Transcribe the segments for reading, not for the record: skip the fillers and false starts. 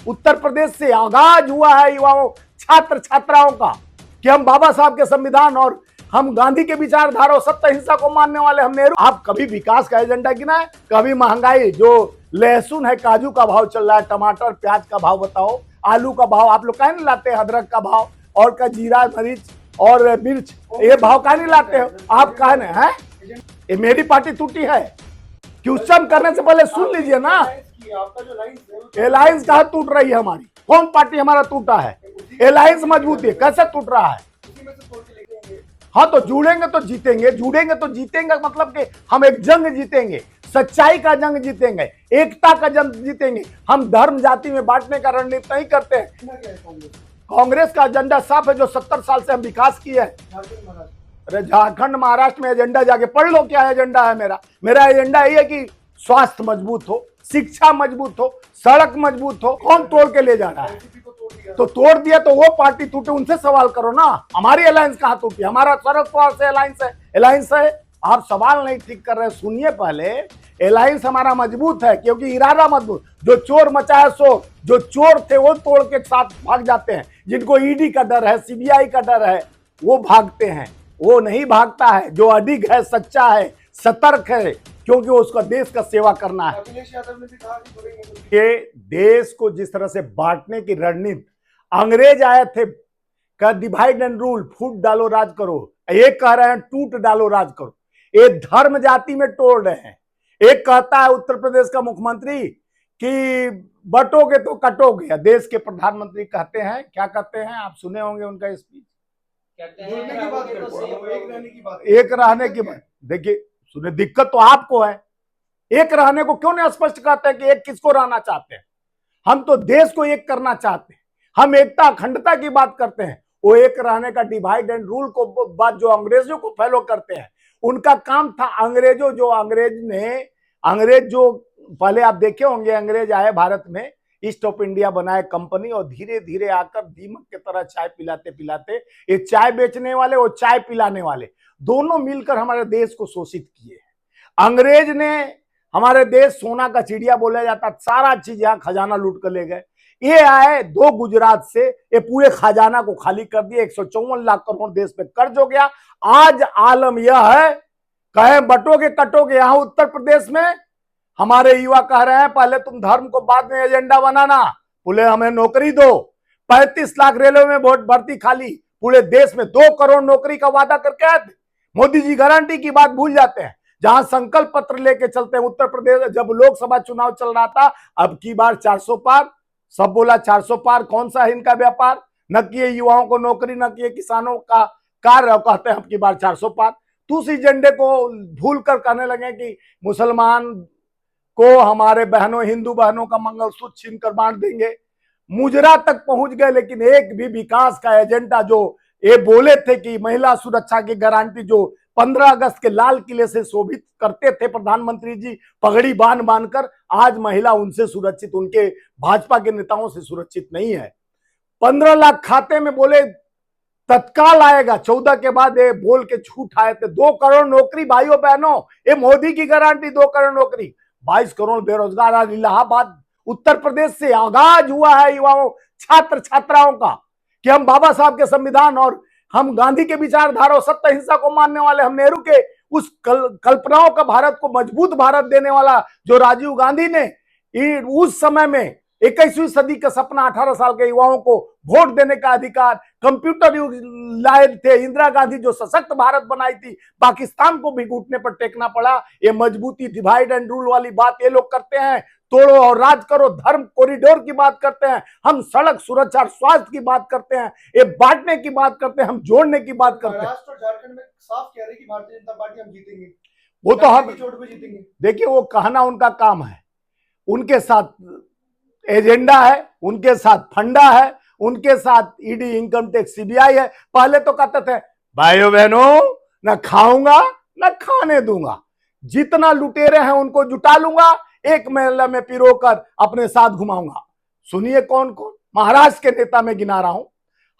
उत्तर प्रदेश से आगाज हुआ है युवाओं छात्र छात्राओं का कि हम बाबा साहब के संविधान और हम गांधी के विचारधारा और सत्य हिंसा को मानने वाले हम नेहरू। आप कभी विकास का एजेंडा गिना है? कभी महंगाई, जो लहसुन है, काजू का भाव चल रहा है, टमाटर प्याज का भाव बताओ, आलू का भाव आप लोग कहीं नहीं लाते, अदरक का भाव और का जीरा मरीच और मिर्च, ये भाव कहीं नहीं लाते हो आप? कहने हैं ये मेरी पार्टी टूटी है? क्वेश्चन करने से पहले सुन लीजिए ना। एलायंस कहाँ टूट रही है हमारी? कौन पार्टी हमारा टूटा है? एलायंस मजबूत है, कैसे टूट रहा है? हाँ तो जुड़ेंगे तो जीतेंगे, जुड़ेंगे तो जीतेंगे, मतलब कि हम एक जंग जीतेंगे, सच्चाई का जंग जीतेंगे, एकता का जंग जीतेंगे। हम धर्म जाति में बांटने का रणनीति नहीं करते हैं। कांग्रेस का एजेंडा साफ है, जो 70 साल से हम विकास किए हैं। अरे झारखंड महाराष्ट्र में एजेंडा जाके पढ़ लो, क्या एजेंडा है मेरा एजेंडा यही है कि स्वास्थ्य मजबूत हो, शिक्षा मजबूत हो, सड़क मजबूत हो। कौन तोड़ के ले जा रहा है? तो तोड़ दिया तो वो पार्टी टूटे, उनसे सवाल करो ना। हमारी अलायंस कहाँ टूटी? हमारा शरद पवार से अलायंस है। आप सवाल नहीं ठीक कर रहे, सुनिए पहले। अलायंस हमारा मजबूत है क्योंकि इरादा मजबूत। जो चोर मचाया सो, जो चोर थे वो तोड़ के साथ भाग जाते हैं। जिनको ईडी का डर है, सीबीआई का डर है, वो भागते हैं। वो नहीं भागता है जो अडिग है, सच्चा है, सतर्क है, क्योंकि उसका देश का सेवा करना है। अखिलेश यादव ने भी कहा कि देश को जिस तरह से बांटने की रणनीति अंग्रेज आए थे, का डिवाइड एंड रूल, फूट डालो राज करो। एक कह रहे हैं टूट डालो राज करो। एक धर्म जाति में तोड़ रहे हैं। एक कहता है उत्तर प्रदेश का मुख्यमंत्री कि बटोगे तो कटोगे। देश के प्रधानमंत्री कहते हैं, क्या कहते हैं, आप सुने होंगे उनका स्पीच, एक रहने की बात। देखिए सुने, दिक्कत तो आपको है। एक रहने को क्यों नहीं स्पष्ट कहते हैं कि एक किसको रहना चाहते हैं? हम तो देश को एक करना चाहते हैं। हम एकता अखंडता की बात करते हैं। वो एक रहने का डिवाइड एंड रूल को बात जो अंग्रेजों को फॉलो करते हैं, उनका काम था। अंग्रेज जो पहले आप देखे होंगे, अंग्रेज आए भारत में, ईस्ट ऑफ इंडिया बनाए कंपनी, और धीरे धीरे आकर दीमक की तरह चाय पिलाते पिलाते, ये चाय बेचने वाले और चाय पिलाने वाले दोनों मिलकर हमारे देश को शोषित किए। अंग्रेज ने हमारे देश सोना का चिड़िया बोला जाता, सारा चीज यहाँ खजाना लूट कर ले गए। ये आए दो गुजरात से, ये पूरे खजाना को खाली कर दिया। 154 लाख करोड़ देश पे कर्ज हो गया। आज आलम यह है, कहे बटोगे कटोगे। यहाँ उत्तर प्रदेश में हमारे युवा कह रहे हैं पहले तुम धर्म को बाद में एजेंडा बनाना, बोले हमें नौकरी दो। 35 लाख रेलवे में वोट भर्ती खाली, पूरे देश में 2 करोड़ नौकरी का वादा करके आए थे। मोदी जी गारंटी की बात भूल जाते हैं। जहां संकल्प पत्र लेके चलते हैं, उत्तर प्रदेश जब लोकसभा चुनाव चल रहा था, अब की बार 400 पार, सब बोला 400 पार, कौन सा है इनका व्यापार? न किए युवाओं को नौकरी, न किए किसानों का कार्य, कहते हैं अब की बार 400 पार। तो उस एजेंडे को भूल कर कहने लगे कि मुसलमान को हमारे बहनों, हिंदू बहनों का मंगलसूत्र छीन कर बांट देंगे। मुजरा तक पहुंच गए, लेकिन एक भी विकास का एजेंडा, जो ये बोले थे कि महिला सुरक्षा की गारंटी, जो 15 अगस्त के लाल किले से शोभित करते थे प्रधानमंत्री जी पगड़ी बांध बांधकर, आज महिला उनसे सुरक्षित, उनके भाजपा के नेताओं से सुरक्षित नहीं है। 15 लाख खाते में बोले तत्काल आएगा, 14 के बाद ये बोल के झूठ आए थे। 2 करोड़ नौकरी भाइयों बहनों, ये मोदी की गारंटी, 2 करोड़ नौकरी। 22 करोड़ बेरोजगार। आज इलाहाबाद उत्तर प्रदेश से आगाज हुआ है युवाओं छात्र छात्राओं का कि हम बाबा साहब के संविधान और हम गांधी के विचारधारा और सत्य हिंसा को मानने वाले, हम नेहरू के उस कल्पनाओं का भारत को मजबूत भारत देने वाला जो राजीव गांधी ने उस समय में 21वीं सदी का सपना 18 साल के युवाओं को वोट देने का अधिकार, कंप्यूटर युग लाए थे, इंदिरा गांधी जो सशक्त भारत बनाई थी, पाकिस्तान को भी घुटने पर टेकना पड़ा। ये मजबूती, डिवाइड एंड रूल वाली बात ये लोग करते हैं। तोड़ो और राज करो, धर्म कॉरिडोर की बात करते हैं, हम सड़क सुरक्षा और स्वास्थ्य की बात करते हैं, ये बांटने की बात करते हैं, हम जोड़ने की बात करते हैं। महाराष्ट्र और झारखंड में साफ कह रहे हैं कि भारतीय जनता पार्टी हम जीतेंगे, वो तो हम चोट पे जीतेंगे। देखिए, वो कहना उनका काम है, उनके साथ एजेंडा है, उनके साथ फंडा है, उनके साथ ईडी, इनकम टैक्स, सीबीआई है। पहले तो कहते थे भाइयों बहनों, न खाऊंगा न खाने दूंगा, जितना लुटेरे हैं उनको जुटा लूंगा, एक मेला में पिरोकर अपने साथ घुमाऊंगा। सुनिए कौन कौन महाराष्ट्र के नेता में गिना रहा हूं,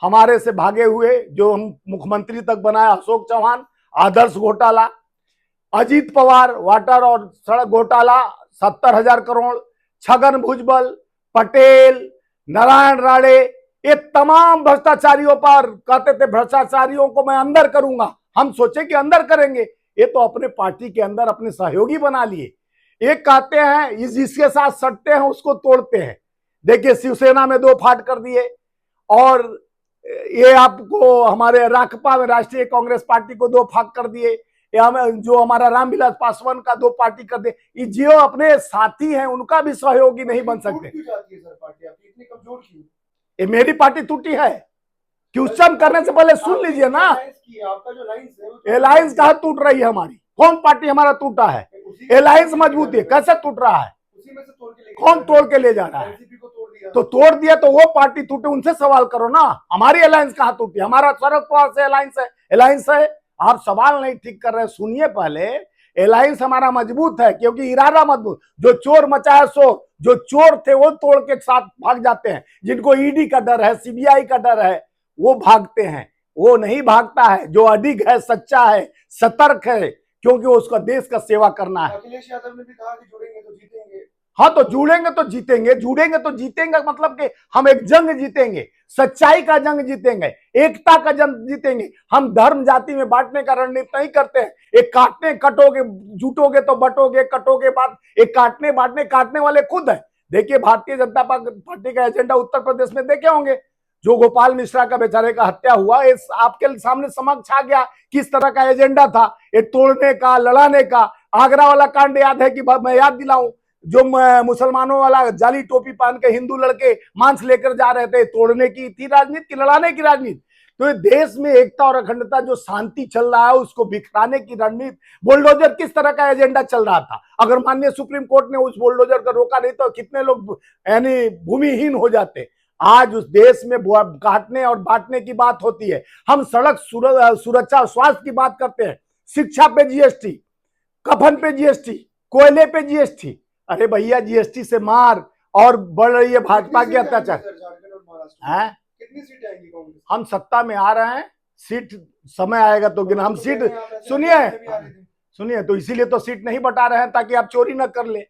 हमारे से भागे हुए, जो हम मुख्यमंत्री तक बनाया, अशोक चौहान, आदर्श घोटाला, अजीत पवार वाटर और सड़क घोटाला 70,000 करोड़, छगन भुजबल, पटेल, नारायण राणे, ये तमाम भ्रष्टाचारियों पर कहते थे भ्रष्टाचारियों को मैं अंदर करूंगा। हम सोचे कि अंदर करेंगे, ये तो अपने पार्टी के अंदर अपने सहयोगी बना लिए। एक कहते हैं जिसके साथ सटते हैं उसको तोड़ते हैं। देखिए शिवसेना में 2 फाट कर दिए, और ये आपको हमारे राकपा में राष्ट्रीय कांग्रेस पार्टी को 2 फाक कर दिए। जो हमारा रामविलास पासवान का 2 पार्टी कर दे। ये जो अपने साथी हैं उनका भी सहयोगी नहीं बन सकते। क्यों जाती है सर पार्टी आपकी इतनी कमजोर क्यों? ये मेरी पार्टी टूटी है? क्वेश्चन करने से पहले सुन लीजिए ना। आपका जो अलायंस है अलायंस कहाँ टूट रही है हमारी? कौन पार्टी हमारा टूटा है? अलायंस मजबूत है, कैसे टूट रहा है? उसी में से तोड़ के कौन तोड़ के ले जा रहा है? एनसीपी को तोड़ दिया। तो तोड़ दिया तो वो पार्टी टूटे, उनसे सवाल करो ना। हमारी अलायंस कहाँ टूटी? हमारा शरद पवार से अलायंस है। आप सवाल नहीं ठीक कर रहे, सुनिए पहले। अलायंस हमारा मजबूत है क्योंकि इरादा मजबूत। जो चोर मचाया शोर, जो चोर थे वो तोड़ के साथ भाग जाते हैं। जिनको ईडी का डर है, सीबीआई का डर है, वो भागते हैं। वो नहीं भागता है जो अडिग है, सच्चा है, सतर्क है, क्योंकि उसका देश का सेवा करना है। अखिलेश यादव ने भी कहा कि जुड़ेंगे तो जीतेंगे। हाँ, तो जुड़ेंगे तो जीतेंगे, जुड़ेंगे तो जीतेंगे, मतलब कि हम एक जंग जीतेंगे, सच्चाई का जंग जीतेंगे, एकता का जंग जीतेंगे। हम धर्म जाति में बांटने का रणनीति नहीं करते हैं। एक काटने कटोगे, जुटोगे तो बटोगे, कटोगे बात। एक काटने बांटने, काटने वाले खुद है। देखिए भारतीय जनता पार्टी का एजेंडा उत्तर प्रदेश में देखे होंगे। जो गोपाल मिश्रा का बेचारे का हत्या हुआ, इस आपके सामने समक्ष आ गया किस तरह का एजेंडा था। ये तोड़ने का, लड़ाने का। आगरा वाला कांड याद है कि मैं याद दिलाऊं, जो मुसलमानों वाला जाली टोपी पहन के हिंदू लड़के मांस लेकर जा रहे थे, तोड़ने की थी राजनीति की लड़ाने की राजनीति? तो देश में एकता और अखंडता जो शांति चल रहा है उसको बिखराने की रणनीति। बुलडोजर किस तरह का एजेंडा चल रहा था? अगर माननीय सुप्रीम कोर्ट ने उस बुलडोजर को रोका नहीं तो कितने लोग यानी भूमिहीन हो जाते। आज उस देश में काटने और बांटने की बात होती है। हम सड़क सुरक्षा स्वास्थ्य की बात करते हैं, शिक्षा पे जीएसटी, कफन पे जीएसटी, कोयले पे जीएसटी। अरे भैया जीएसटी से मार और बढ़ रही है भाजपा के अत्याचार। कितनी सीट आएंगी कांग्रेस? हम सत्ता में आ रहे हैं, सीट समय आएगा तो हम सीट सुनिए तो इसीलिए तो सीट नहीं बता रहे हैं ताकि आप चोरी न कर ले।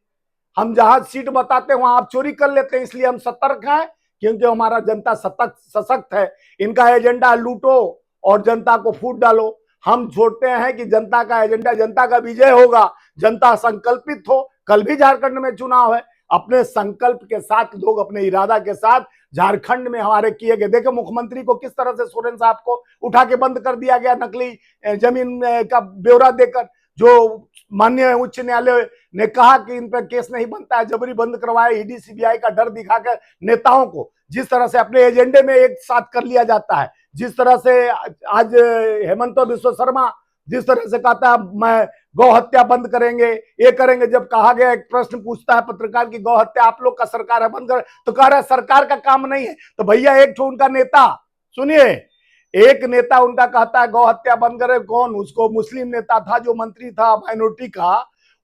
हम जहां सीट बताते हैं वहां आप चोरी कर लेते हैं, इसलिए हम सतर्क हैं क्योंकि हमारा जनता सशक्त है। इनका एजेंडा लूटो और जनता को फूट डालो। हम छोड़ते हैं कि जनता का एजेंडा, जनता का विजय होगा, जनता संकल्पित हो। कल भी झारखंड में चुनाव है, अपने संकल्प के साथ लोग अपने इरादा के साथ झारखंड में हमारे किए गए। देखो मुख्यमंत्री को किस तरह से सोरेन साहब को उठा के बंद कर दिया गया नकली जमीन का ब्यौरा देकर। जो माननीय उच्च न्यायालय ने कहा कि इन पर केस नहीं बनता है, जबरी बंद करवाया। ईडी सीबीआई का डर दिखाकर नेताओं को जिस तरह से अपने एजेंडे में एक साथ कर लिया जाता है, जिस तरह से आज हेमंत बिश्व शर्मा जिस तरह से कहता है मैं गौ हत्या बंद करेंगे, ये करेंगे। जब कहा गया, एक प्रश्न पूछता है पत्रकार की गौ हत्या आप लोग का सरकार है बंद कर, तो कह रहा है सरकार का काम नहीं है। तो भैया एक तो उनका नेता, सुनिए, एक नेता उनका कहता है गौ हत्या बंद करे। कौन? उसको मुस्लिम नेता था जो मंत्री था माइनॉरिटी का,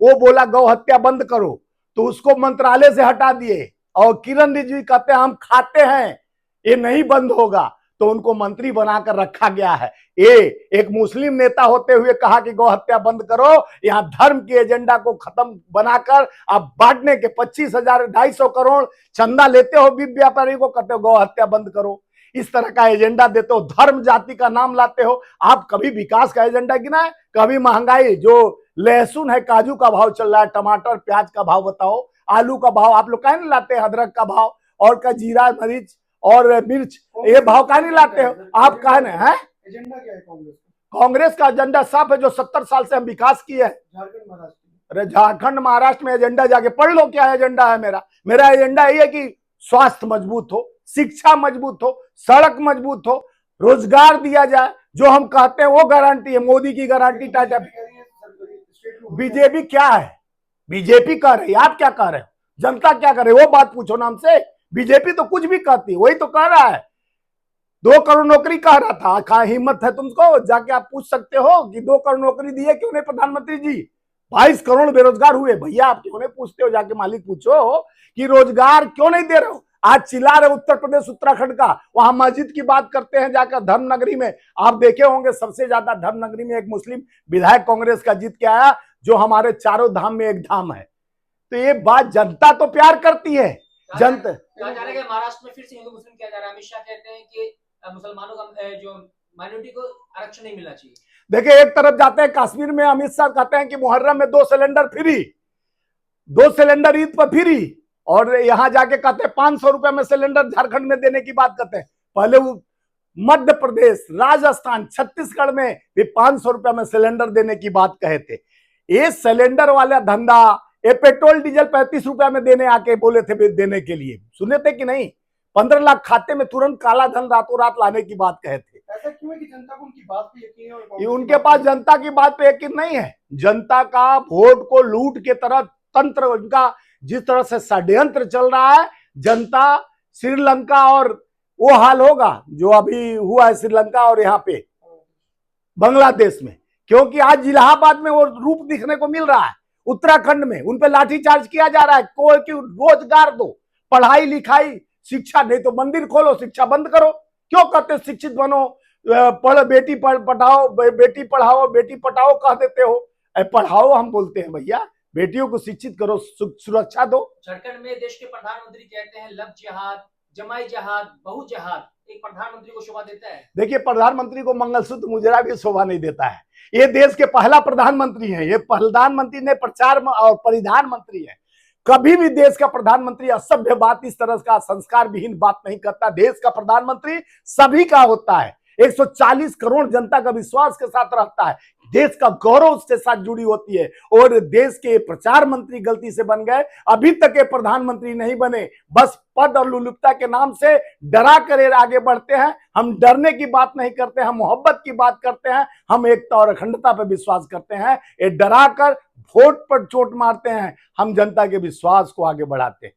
वो बोला गौ हत्या बंद करो तो उसको मंत्रालय से हटा दिए। और किरण रिजिजू कहते हैं हम खाते हैं, ये नहीं बंद होगा, तो उनको मंत्री बनाकर रखा गया है। ये एक मुस्लिम नेता होते हुए कहा कि गौ हत्या बंद करो। यहाँ धर्म के एजेंडा को खत्म बनाकर आप बांटने के 25,000 250 करोड़ चंदा लेते हो बीफ व्यापारी को, कहते हो गौ हत्या बंद करो। इस तरह का एजेंडा देते हो, धर्म जाति का नाम लाते हो। आप कभी विकास का एजेंडा गिना है? कभी महंगाई, जो लहसुन है काजू का भाव चल रहा है, टमाटर प्याज का भाव बताओ, आलू का भाव आप लोग कहीं नहीं लाते हैं, अदरक का भाव और का जीरा मरीच और मिर्च, ये भाव कहीं नहीं लाते हो आप? कहने हैं एजेंडा क्या है कांग्रेस? कांग्रेस का एजेंडा साफ है, जो 70 साल से हम विकास किए हैं झारखंड महाराष्ट्र। अरे झारखंड महाराष्ट्र में एजेंडा जाके पढ़ लो क्या एजेंडा है मेरा एजेंडा ये है कि स्वास्थ्य मजबूत हो, शिक्षा मजबूत हो, सड़क मजबूत हो, रोजगार दिया जाए। जो हम कहते हैं वो गारंटी है, मोदी की गारंटी टाटा। बीजेपी क्या है? बीजेपी कह रही है, आप क्या कह रहे हो? जनता क्या कर रही है वो बात पूछो ना हमसे। बीजेपी तो कुछ भी कहती है, वही तो कह रहा है। 2 करोड़ नौकरी कह रहा था, कहा हिम्मत है तुमको? जाके आप पूछ सकते हो कि 2 करोड़ नौकरी दी है क्यों नहीं प्रधानमंत्री जी? 22 करोड़ बेरोजगार हुए। भैया आप क्यों नहीं पूछते हो? जाके मालिक पूछो कि रोजगार क्यों नहीं दे रहे हो? आज चिल्ला रहे उत्तर प्रदेश उत्तराखंड का, वहां मस्जिद की बात करते हैं जाकर धर्म नगरी में। आप देखे होंगे सबसे ज्यादा धर्म नगरी में एक मुस्लिम विधायक कांग्रेस का जीत के आया, जो हमारे चारों धाम में एक धाम है। तो ये बात जनता तो प्यार करती है, जनता कहा जा रहा है कि महाराष्ट्र में फिर से हिंदू मुस्लिम किया जा रहा है। अमित शाह कहते हैं कि मुसलमानों का जो माइनॉरिटी को आरक्षण नहीं मिलना चाहिए। देखिए, एक तरफ जाते हैं कश्मीर में अमित शाह कहते हैं कि मुहर्रम में 2 सिलेंडर फ्री, 2 सिलेंडर ईद पर फ्री, और यहां जाके कहते हैं 500 रुपए में सिलेंडर झारखंड में देने की बात करते हैं। पहले वो मध्य प्रदेश, राजस्थान, छत्तीसगढ़ में भी 500 रुपए में सिलेंडर देने की बात कहे थे। ये सिलेंडर वाला धंधा, ये पेट्रोल डीजल 35 रुपए में देने आके बोले थे देने के लिए, सुने थे कि नहीं? 15 लाख खाते में तुरंत काला धन रातों रात लाने की बात कहे थे। ऐसा क्यों है कि जनता को उनकी बात पे यकीन है और ये कांग्रेस उनके पास जनता की बात पे यकीन नहीं है। जनता का वोट को लूट के तरह तंत्र, उनका जिस तरह से षड्यंत्र चल रहा है, जनता श्रीलंका और वो हाल होगा जो अभी हुआ है श्रीलंका और यहाँ पे बांग्लादेश में, क्योंकि आज इलाहाबाद में वो रूप दिखने को मिल रहा है। उत्तराखंड में उन पे लाठीचार्ज किया जा रहा है। कोई की रोजगार दो, पढ़ाई लिखाई, शिक्षा, नहीं तो मंदिर खोलो, शिक्षा बंद करो। क्यों कहते शिक्षित बनो, पढ़, बेटी पढ़ाओ, बेटी पढ़ाओ, बेटी पढ़ाओ कह देते हो। पढ़ाओ हम बोलते हैं भैया, बेटियों को शिक्षित करो, सुरक्षा दो। झारखंड में देश के प्रधानमंत्री कहते हैं लव जिहाद, जमाई जहाद, बहु जहाद एक प्रधानमंत्री को शोभा देता है। देखिए, प्रधानमंत्री को मंगलसूत्र मुजरा भी शोभा नहीं देता है। ये देश के पहला प्रधानमंत्री है। ये प्रधानमंत्री ने प्रचार और परिधान मंत्री है। कभी भी देश का प्रधानमंत्री असभ्य बात, इस तरह का संस्कार विहीन बात नहीं करता। देश का प्रधानमंत्री सभी का होता है, 140 करोड़ जनता का विश्वास के साथ रहता है, देश का गौरव उसके साथ जुड़ी होती है। और देश के प्रचार मंत्री गलती से बन गए, अभी तक ये प्रधानमंत्री नहीं बने, बस पद और लुलुपता के नाम से डरा कर आगे बढ़ते हैं। हम डरने की बात नहीं करते, हम मोहब्बत की बात करते हैं, हम एकता और अखंडता पर विश्वास करते हैं। ये डरा कर वोट पर चोट मारते हैं, हम जनता के विश्वास को आगे बढ़ाते हैं।